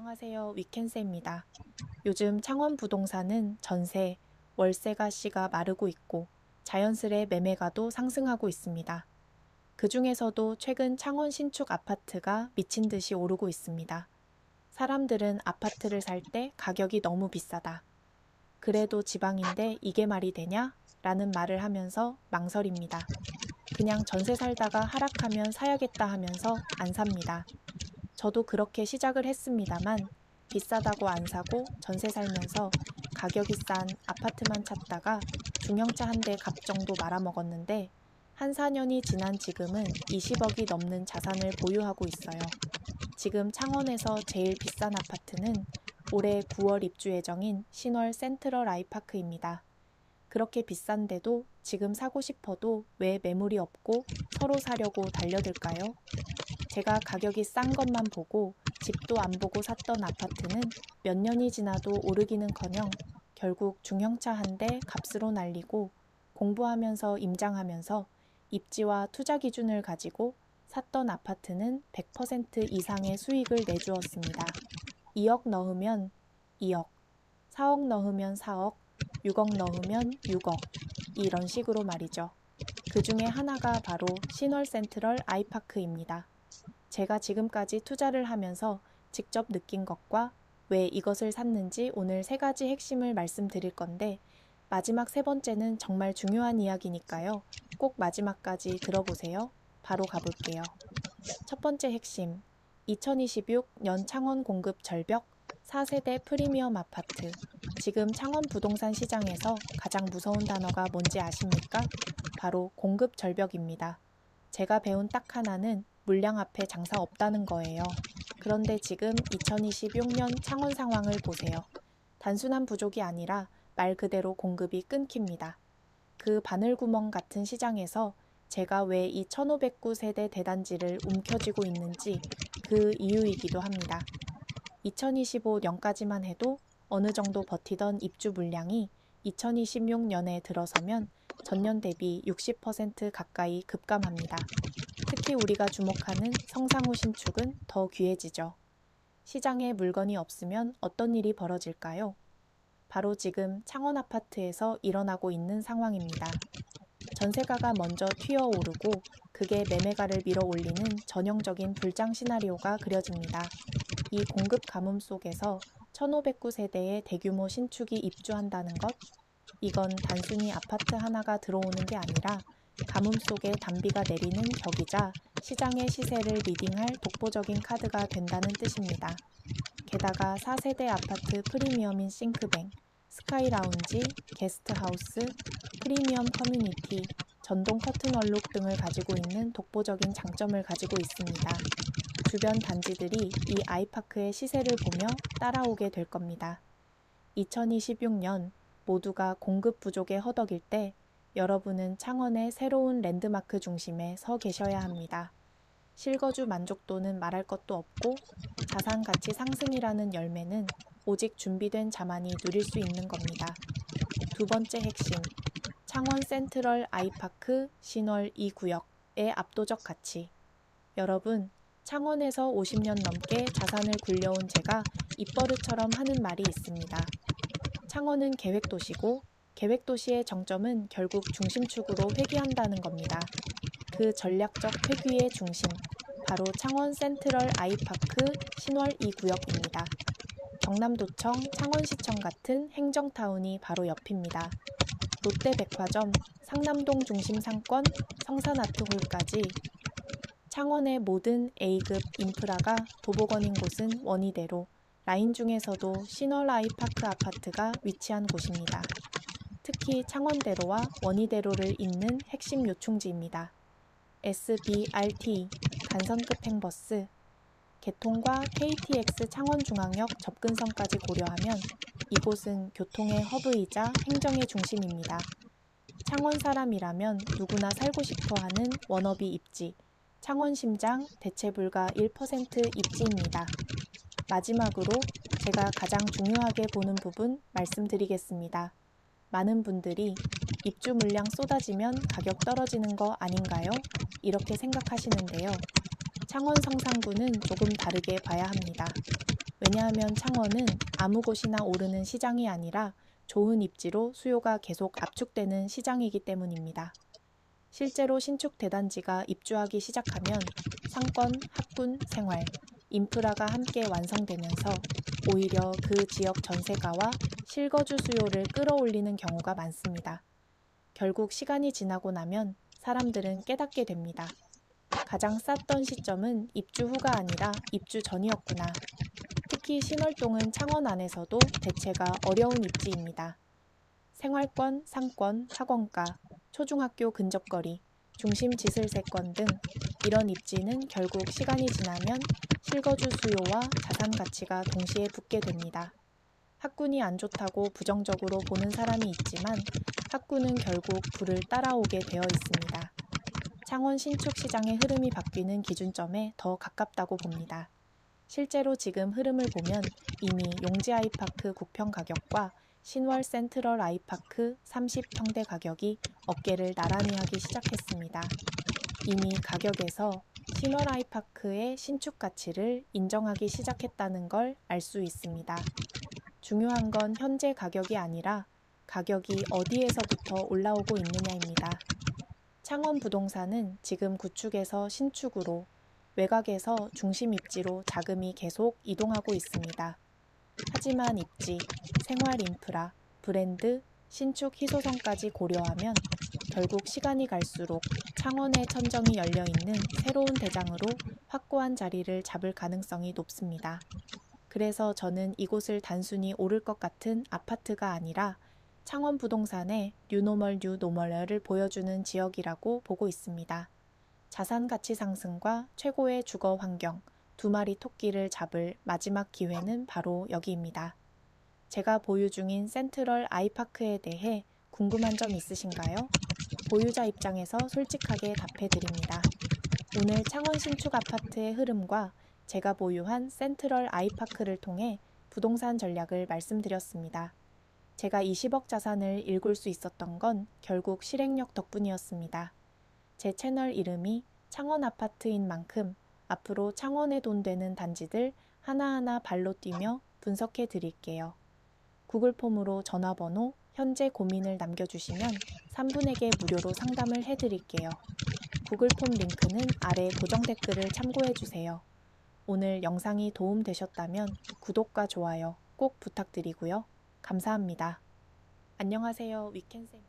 안녕하세요. 위켄세입니다. 요즘 창원 부동산은 전세, 월세가 씨가 마르고 있고 자연스레 매매가도 상승하고 있습니다. 그 중에서도 최근 창원 신축 아파트가 미친 듯이 오르고 있습니다. 사람들은 아파트를 살 때 가격이 너무 비싸다. 그래도 지방인데 이게 말이 되냐? 라는 말을 하면서 망설입니다. 그냥 전세 살다가 하락하면 사야겠다 하면서 안 삽니다. 저도 그렇게 시작을 했습니다만 비싸다고 안 사고 전세 살면서 가격이 싼 아파트만 찾다가 중형차 한 대 값 정도 말아먹었는데 한 4년이 지난 지금은 20억이 넘는 자산을 보유하고 있어요. 지금 창원에서 제일 비싼 아파트는 올해 9월 입주 예정인 신월 센트럴 아이파크입니다. 그렇게 비싼데도 지금 사고 싶어도 왜 매물이 없고 서로 사려고 달려들까요? 제가 가격이 싼 것만 보고 집도 안 보고 샀던 아파트는 몇 년이 지나도 오르기는커녕 결국 중형차 한 대 값으로 날리고 공부하면서 임장하면서 입지와 투자 기준을 가지고 샀던 아파트는 100% 이상의 수익을 내주었습니다. 2억 넣으면 2억, 4억 넣으면 4억, 6억 넣으면 6억, 이런 식으로 말이죠. 그 중에 하나가 바로 신월 센트럴 아이파크입니다. 제가 지금까지 투자를 하면서 직접 느낀 것과 왜 이것을 샀는지 오늘 3가지 핵심을 말씀드릴 건데 마지막 3번째는 정말 중요한 이야기니까요. 꼭 마지막까지 들어보세요. 바로 가볼게요. 첫 번째 핵심, 2026년 창원 공급 절벽 4세대 프리미엄 아파트. 지금 창원 부동산 시장에서 가장 무서운 단어가 뭔지 아십니까? 바로 공급 절벽입니다. 제가 배운 딱 하나는 물량 앞에 장사 없다는 거예요. 그런데 지금 2026년 창원 상황을 보세요. 단순한 부족이 아니라 말 그대로 공급이 끊깁니다. 그 바늘구멍 같은 시장에서 제가 왜 이 1509세대 대단지를 움켜쥐고 있는지 그 이유이기도 합니다. 2025년까지만 해도 어느 정도 버티던 입주 물량이 2026년에 들어서면 전년 대비 60% 가까이 급감합니다. 특히 우리가 주목하는 성상호 신축은 더 귀해지죠. 시장에 물건이 없으면 어떤 일이 벌어질까요? 바로 지금 창원 아파트에서 일어나고 있는 상황입니다. 전세가가 먼저 튀어오르고 그게 매매가를 밀어올리는 전형적인 불장 시나리오가 그려집니다. 이 공급 가뭄 속에서 1509세대의 대규모 신축이 입주한다는 것, 이건 단순히 아파트 하나가 들어오는 게 아니라 가뭄 속에 단비가 내리는 격이자 시장의 시세를 리딩할 독보적인 카드가 된다는 뜻입니다. 게다가 4세대 아파트 프리미엄인 싱크뱅, 스카이 라운지, 게스트하우스, 프리미엄 커뮤니티, 전동 커튼 얼룩 등을 가지고 있는 독보적인 장점을 가지고 있습니다. 주변 단지들이 이 아이파크의 시세를 보며 따라오게 될 겁니다. 2026년 모두가 공급 부족에 허덕일 때 여러분은 창원의 새로운 랜드마크 중심에 서 계셔야 합니다. 실거주 만족도는 말할 것도 없고 자산 가치 상승이라는 열매는 오직 준비된 자만이 누릴 수 있는 겁니다. 두 번째 핵심, 창원 센트럴 아이파크 신월 2구역의 압도적 가치. 여러분, 창원에서 50년 넘게 자산을 굴려온 제가 입버릇처럼 하는 말이 있습니다. 창원은 계획도시고 계획도시의 정점은 결국 중심축으로 회귀한다는 겁니다. 그 전략적 회귀의 중심, 바로 창원 센트럴 아이파크 신월 2구역입니다. 경남도청, 창원시청 같은 행정타운이 바로 옆입니다. 롯데백화점, 상남동 중심 상권, 성산아트홀까지 창원의 모든 A급 인프라가 도보거닌 곳은 원희대로, 라인 중에서도 신월 아이파크 아파트가 위치한 곳입니다. 특히 창원대로와 원희대로를 잇는 핵심 요충지입니다. SBRT, 간선급 행버스, 개통과 KTX 창원중앙역 접근성까지 고려하면 이곳은 교통의 허브이자 행정의 중심입니다. 창원 사람이라면 누구나 살고 싶어하는 워너비 입지, 창원심장 대체불가 1% 입지입니다. 마지막으로 제가 가장 중요하게 보는 부분 말씀드리겠습니다. 많은 분들이 입주 물량 쏟아지면 가격 떨어지는 거 아닌가요? 이렇게 생각하시는데요. 창원 성산구는 조금 다르게 봐야 합니다. 왜냐하면 창원은 아무 곳이나 오르는 시장이 아니라 좋은 입지로 수요가 계속 압축되는 시장이기 때문입니다. 실제로 신축 대단지가 입주하기 시작하면 상권, 학군, 생활, 인프라가 함께 완성되면서 오히려 그 지역 전세가와 실거주 수요를 끌어올리는 경우가 많습니다. 결국 시간이 지나고 나면 사람들은 깨닫게 됩니다. 가장 쌌던 시점은 입주 후가 아니라 입주 전이었구나. 특히 신월동은 창원 안에서도 대체가 어려운 입지입니다. 생활권, 상권, 학원가, 초중학교 근접거리, 중심 지슬세권 등 이런 입지는 결국 시간이 지나면 실거주 수요와 자산 가치가 동시에 붙게 됩니다. 학군이 안 좋다고 부정적으로 보는 사람이 있지만 학군은 결국 불을 따라오게 되어 있습니다. 창원 신축 시장의 흐름이 바뀌는 기준점에 더 가깝다고 봅니다. 실제로 지금 흐름을 보면 이미 용지 아이파크 국평 가격과 신월 센트럴 아이파크 30평대 가격이 어깨를 나란히 하기 시작했습니다. 이미 가격에서 신월 아이파크의 신축 가치를 인정하기 시작했다는 걸 알 수 있습니다. 중요한 건 현재 가격이 아니라 가격이 어디에서부터 올라오고 있느냐입니다. 창원 부동산은 지금 구축에서 신축으로, 외곽에서 중심 입지로 자금이 계속 이동하고 있습니다. 하지만 입지, 생활 인프라, 브랜드, 신축 희소성까지 고려하면 결국 시간이 갈수록 창원의 천정이 열려있는 새로운 대장으로 확고한 자리를 잡을 가능성이 높습니다. 그래서 저는 이곳을 단순히 오를 것 같은 아파트가 아니라 창원 부동산의 뉴노멀 뉴노멀을 보여주는 지역이라고 보고 있습니다. 자산 가치 상승과 최고의 주거 환경, 두 마리 토끼를 잡을 마지막 기회는 바로 여기입니다. 제가 보유 중인 센트럴 아이파크에 대해 궁금한 점 있으신가요? 보유자 입장에서 솔직하게 답해 드립니다. 오늘 창원 신축 아파트의 흐름과 제가 보유한 센트럴 아이파크를 통해 부동산 전략을 말씀드렸습니다. 제가 20억 자산을 일굴 수 있었던 건 결국 실행력 덕분이었습니다. 제 채널 이름이 창원 아파트인 만큼 앞으로 창원에 돈 되는 단지들 하나하나 발로 뛰며 분석해 드릴게요. 구글 폼으로 전화번호, 현재 고민을 남겨주시면 3분에게 무료로 상담을 해드릴게요. 구글 폼 링크는 아래 고정 댓글을 참고해 주세요. 오늘 영상이 도움되셨다면 구독과 좋아요 꼭 부탁드리고요. 감사합니다. 안녕하세요. 위켄쌤.